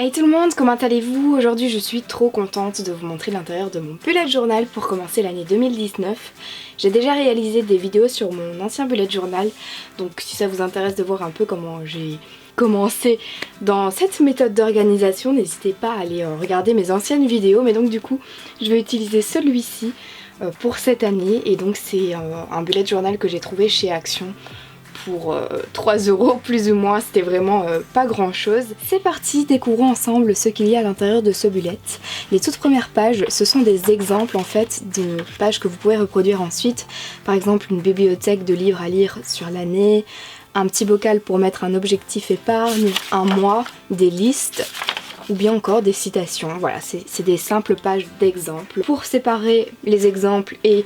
Hey tout le monde, comment allez-vous? Aujourd'hui je suis trop contente de vous montrer l'intérieur de mon bullet journal pour commencer l'année 2019. J'ai déjà réalisé des vidéos sur mon ancien bullet journal, donc si ça vous intéresse de voir un peu comment j'ai commencé dans cette méthode d'organisation, n'hésitez pas à aller regarder mes anciennes vidéos. Mais donc du coup je vais utiliser celui-ci pour cette année, et donc c'est un bullet journal que j'ai trouvé chez Action pour 3 € plus ou moins, c'était vraiment pas grand chose. C'est parti, découvrons ensemble ce qu'il y a à l'intérieur de ce bullet. Les toutes premières pages, ce sont des exemples en fait de pages que vous pouvez reproduire ensuite. Par exemple une bibliothèque de livres à lire sur l'année, un petit bocal pour mettre un objectif épargne, un mois, des listes, ou bien encore des citations. Voilà, c'est des simples pages d'exemples. Pour séparer les exemples et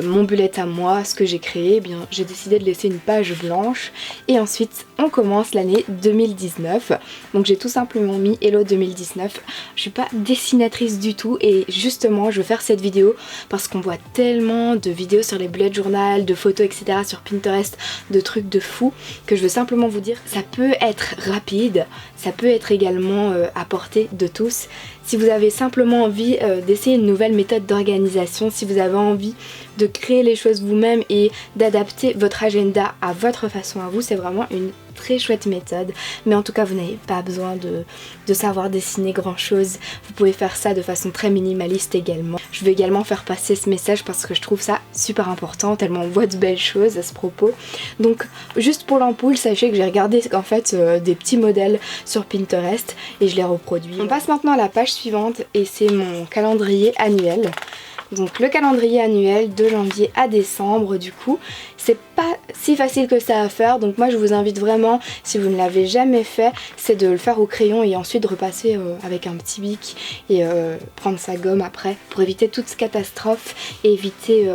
mon bullet à moi, ce que j'ai créé, eh bien j'ai décidé de laisser une page blanche et ensuite on commence l'année 2019. Donc j'ai tout simplement mis Hello 2019. Je suis pas dessinatrice du tout et justement je veux faire cette vidéo parce qu'on voit tellement de vidéos sur les bullet journal, de photos etc. sur Pinterest, de trucs de fou, que je veux simplement vous dire ça peut être rapide, ça peut être également à portée de tous. Si vous avez simplement envie d'essayer une nouvelle méthode d'organisation, si vous avez envie de créer les choses vous-même et d'adapter votre agenda à votre façon à vous, c'est vraiment une très chouette méthode. Mais en tout cas vous n'avez pas besoin de savoir dessiner grand chose, vous pouvez faire ça de façon très minimaliste également. Je veux également faire passer ce message parce que je trouve ça super important, tellement on voit de belles choses à ce propos. Donc juste pour l'ampoule, sachez que j'ai regardé en fait des petits modèles sur Pinterest et je les reproduis. On passe maintenant à la page suivante et c'est mon calendrier annuel. Donc le calendrier annuel de janvier à décembre, du coup c'est pas si facile que ça à faire, donc moi je vous invite vraiment, si vous ne l'avez jamais fait, c'est de le faire au crayon et ensuite de repasser avec un petit bic et prendre sa gomme après pour éviter toute catastrophe et éviter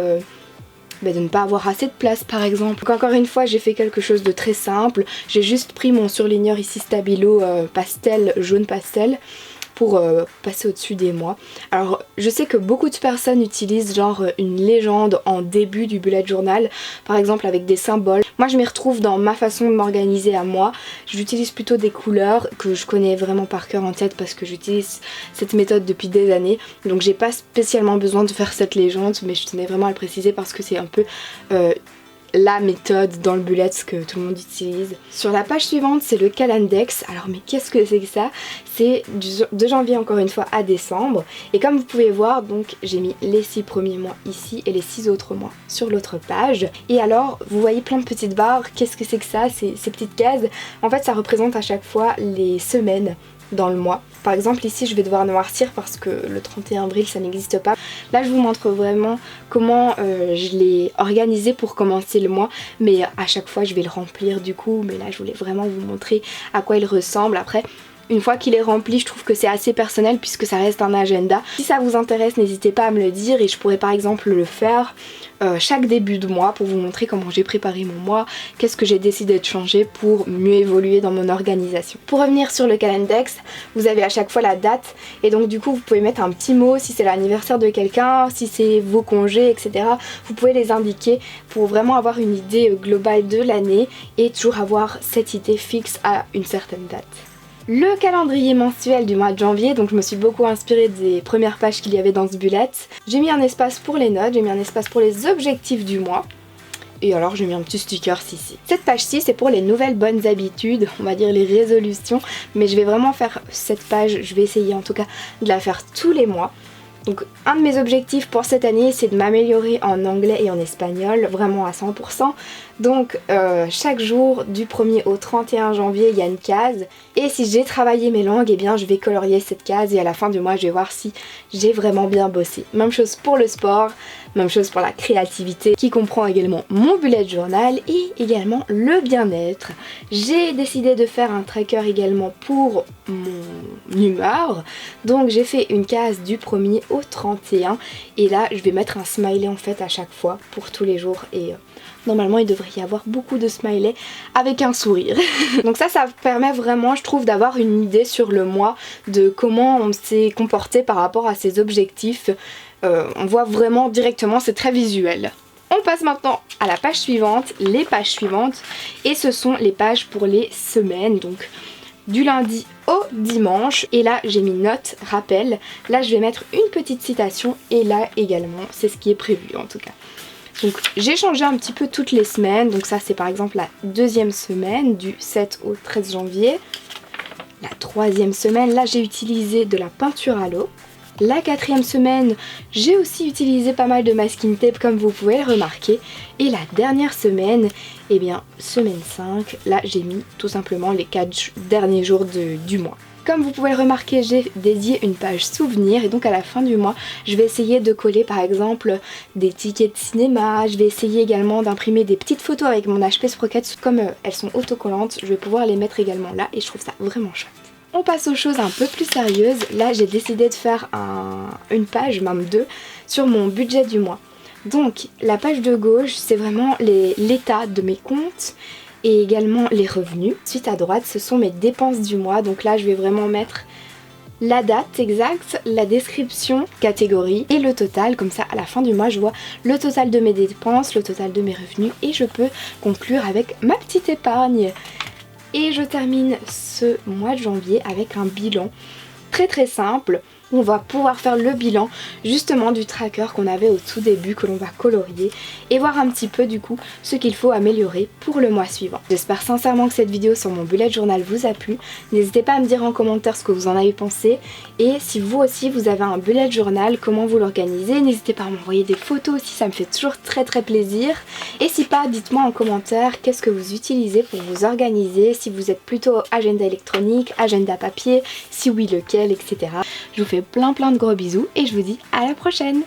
de ne pas avoir assez de place par exemple. Donc encore une fois j'ai fait quelque chose de très simple, j'ai juste pris mon surligneur ici Stabilo pastel, jaune pastel, pour passer au-dessus des mois. Alors je sais que beaucoup de personnes utilisent genre une légende en début du bullet journal, par exemple avec des symboles. Moi je m'y retrouve dans ma façon de m'organiser à moi. J'utilise plutôt des couleurs que je connais vraiment par cœur en tête parce que j'utilise cette méthode depuis des années. Donc j'ai pas spécialement besoin de faire cette légende, mais je tenais vraiment à le préciser parce que c'est un peu la méthode dans le bullet que tout le monde utilise. Sur la page suivante c'est le calendex. Alors mais qu'est-ce que c'est que ça? C'est de janvier encore une fois à décembre et comme vous pouvez voir donc j'ai mis les 6 premiers mois ici et les 6 autres mois sur l'autre page. Et alors vous voyez plein de petites barres, qu'est-ce que c'est que ça? Ces petites cases, en fait ça représente à chaque fois les semaines dans le mois. Par exemple ici je vais devoir noircir parce que le 31 avril ça n'existe pas. Là je vous montre vraiment comment je l'ai organisé pour commencer le mois, mais à chaque fois je vais le remplir du coup, mais là je voulais vraiment vous montrer à quoi il ressemble. Après une fois qu'il est rempli, je trouve que c'est assez personnel puisque ça reste un agenda. Si ça vous intéresse, n'hésitez pas à me le dire et je pourrais par exemple le faire chaque début de mois pour vous montrer comment j'ai préparé mon mois, qu'est-ce que j'ai décidé de changer pour mieux évoluer dans mon organisation. Pour revenir sur le calendex, vous avez à chaque fois la date et donc du coup vous pouvez mettre un petit mot si c'est l'anniversaire de quelqu'un, si c'est vos congés, etc. Vous pouvez les indiquer pour vraiment avoir une idée globale de l'année et toujours avoir cette idée fixe à une certaine date. Le calendrier mensuel du mois de janvier, donc je me suis beaucoup inspirée des premières pages qu'il y avait dans ce bullet. J'ai mis un espace pour les notes, j'ai mis un espace pour les objectifs du mois. Et alors j'ai mis un petit sticker ici. Cette page-ci c'est pour les nouvelles bonnes habitudes, on va dire les résolutions. Mais je vais vraiment faire cette page, je vais essayer en tout cas de la faire tous les mois. Donc un de mes objectifs pour cette année c'est de m'améliorer en anglais et en espagnol, vraiment à 100%. Donc chaque jour du 1er au 31 janvier il y a une case. Et si j'ai travaillé mes langues, eh bien je vais colorier cette case et à la fin du mois je vais voir si j'ai vraiment bien bossé. Même chose pour le sport, même chose pour la créativité qui comprend également mon bullet journal et également le bien-être. J'ai décidé de faire un tracker également pour mon humeur. Donc j'ai fait une case du 1er au 31 et là je vais mettre un smiley en fait à chaque fois pour tous les jours et normalement il devrait y avoir beaucoup de smileys avec un sourire. Donc ça permet vraiment je trouve d'avoir une idée sur le mois de comment on s'est comporté par rapport à ses objectifs. On voit vraiment directement, c'est très visuel. On passe maintenant à la page suivante, les pages suivantes et ce sont les pages pour les semaines. Donc du lundi au dimanche. Et là j'ai mis note, rappel. Là je vais mettre une petite citation et là également c'est ce qui est prévu en tout cas. Donc j'ai changé un petit peu toutes les semaines. Donc ça c'est par exemple la deuxième semaine du 7 au 13 janvier. La troisième semaine, là j'ai utilisé de la peinture à l'eau. La quatrième semaine, j'ai aussi utilisé pas mal de masking tape comme vous pouvez le remarquer. Et la dernière semaine, eh bien semaine 5, là j'ai mis tout simplement les 4 derniers jours du mois. Comme vous pouvez le remarquer, j'ai dédié une page souvenir et donc à la fin du mois, je vais essayer de coller par exemple des tickets de cinéma. Je vais essayer également d'imprimer des petites photos avec mon HP Sprocket. Comme elles sont autocollantes, je vais pouvoir les mettre également là et je trouve ça vraiment chouette. On passe aux choses un peu plus sérieuses. Là j'ai décidé de faire une page, même deux, sur mon budget du mois. Donc la page de gauche c'est vraiment l'état de mes comptes et également les revenus. Ensuite à droite ce sont mes dépenses du mois. Donc là je vais vraiment mettre la date exacte, la description, catégorie et le total. Comme ça à la fin du mois je vois le total de mes dépenses, le total de mes revenus et je peux conclure avec ma petite épargne. Et je termine ce mois de janvier avec un bilan très simple. On va pouvoir faire le bilan justement du tracker qu'on avait au tout début, que l'on va colorier et voir un petit peu du coup ce qu'il faut améliorer pour le mois suivant. J'espère sincèrement que cette vidéo sur mon bullet journal vous a plu. N'hésitez pas à me dire en commentaire ce que vous en avez pensé et si vous aussi vous avez un bullet journal, comment vous l'organisez. N'hésitez pas à m'envoyer des photos aussi, ça me fait toujours très plaisir. Et si pas, dites-moi en commentaire qu'est-ce que vous utilisez pour vous organiser, si vous êtes plutôt agenda électronique, agenda papier, si oui lequel, etc. Je vous fais plein de gros bisous et je vous dis à la prochaine.